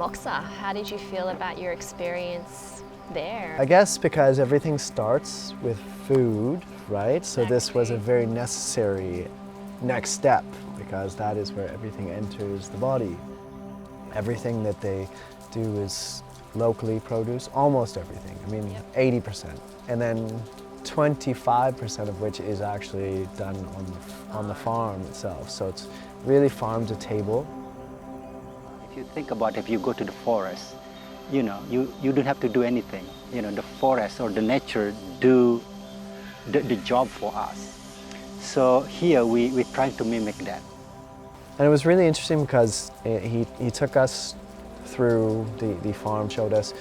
Moksa, how did you feel about your experience there? I guess because everything starts with food, right? So this was a very necessary next step because that is where everything enters the body. Everything that they do is locally produced, almost everything. I mean, 80%. And then 25% of which is actually done on the farm itself. So it's really farm to table. If you think about if you go to the forest, you don't have to do anything. The forest or the nature do the job for us. So here we try to mimic that. And it was really interesting because he took us through the farm, showed us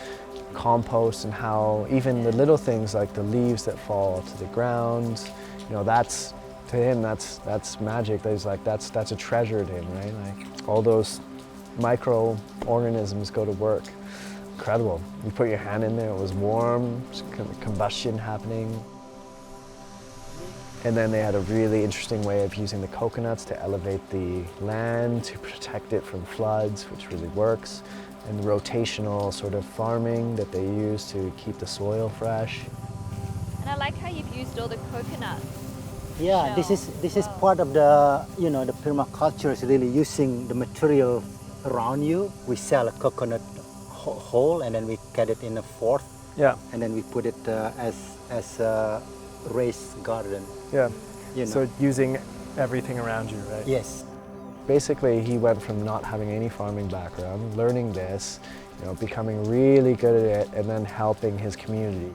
compost and how even the little things like the leaves that fall to the ground, that's, to him, that's magic. He's like, that's a treasure to him, right? Like all those microorganisms go to work. Incredible. You put your hand in there, it was warm, combustion happening. And then they had a really interesting way of using the coconuts to elevate the land, to protect it from floods, which really works. And the rotational sort of farming that they use to keep the soil fresh. And I like how you've used all the coconuts. Yeah, this is part of the the permaculture is really using the material around you. We sell a coconut whole and then we cut it in a fourth. Yeah. And then we put it as a raised garden. Yeah. So using everything around you, right? Yes. Basically, he went from not having any farming background, learning this, becoming really good at it, and then helping his community.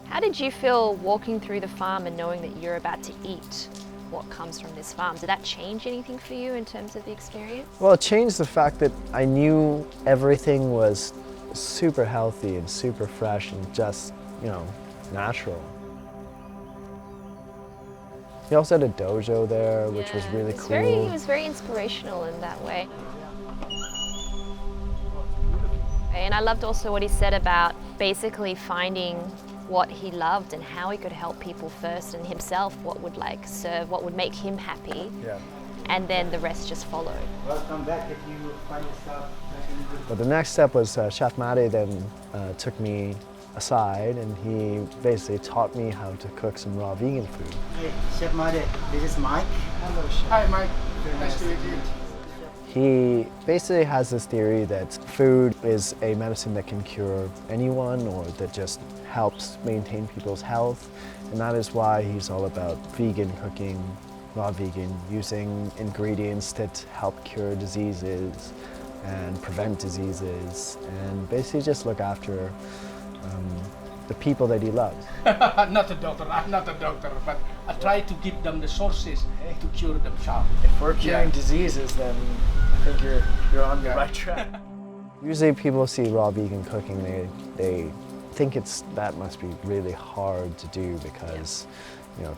How did you feel walking through the farm and knowing that you're about to eat what comes from this farm? Did that change anything for you in terms of the experience? Well, it changed the fact that I knew everything was super healthy and super fresh and just, natural. He also had a dojo there, which was really cool. He was very inspirational in that way. And I loved also what he said about basically finding what he loved and how he could help people first, and himself what would serve, what would make him happy. Yeah. And then the rest just followed. Welcome back if you find yourself. But the next step was Chef Made then took me aside and he basically taught me how to cook some raw vegan food. Hey, Chef Made, this is Mike. Hello, Chef. Hi, Mike. Nice to meet you. He basically has this theory that food is a medicine that can cure anyone or that just helps maintain people's health. And that is why he's all about vegan cooking, raw vegan, using ingredients that help cure diseases and prevent diseases and basically just look after the people that he loves. Not a doctor, I'm not a doctor, but I try to give them the sources to cure themselves. If we're curing diseases, then I think you're on the right track. Usually people see raw vegan cooking, they think that must be really hard to do because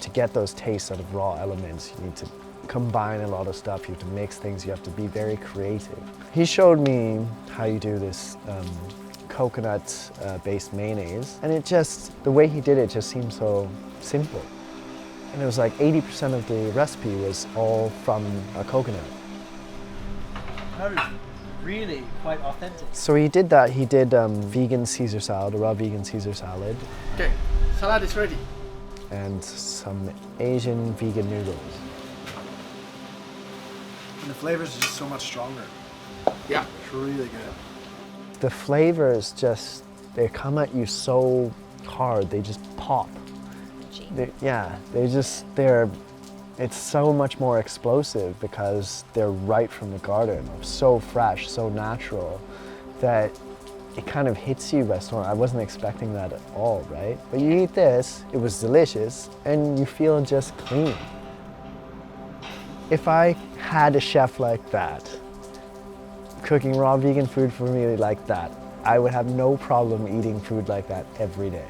to get those tastes out of raw elements, you need to combine a lot of stuff, you have to mix things, you have to be very creative. He showed me how you do this coconut-based mayonnaise, and the way he did it just seemed so simple. And it was like 80% of the recipe was all from a coconut. That was really quite authentic. So he did that. He did vegan Caesar salad, a raw vegan Caesar salad. Okay, salad is ready. And some Asian vegan noodles. And the flavors are just so much stronger. Yeah. It's really good. The flavors they come at you so hard, they just pop. It's so much more explosive because they're right from the garden, so fresh, so natural, that it kind of hits you by storm. I wasn't expecting that at all, right? But you eat this, it was delicious, and you feel just clean. If I had a chef like that, cooking raw vegan food for me like that, I would have no problem eating food like that every day.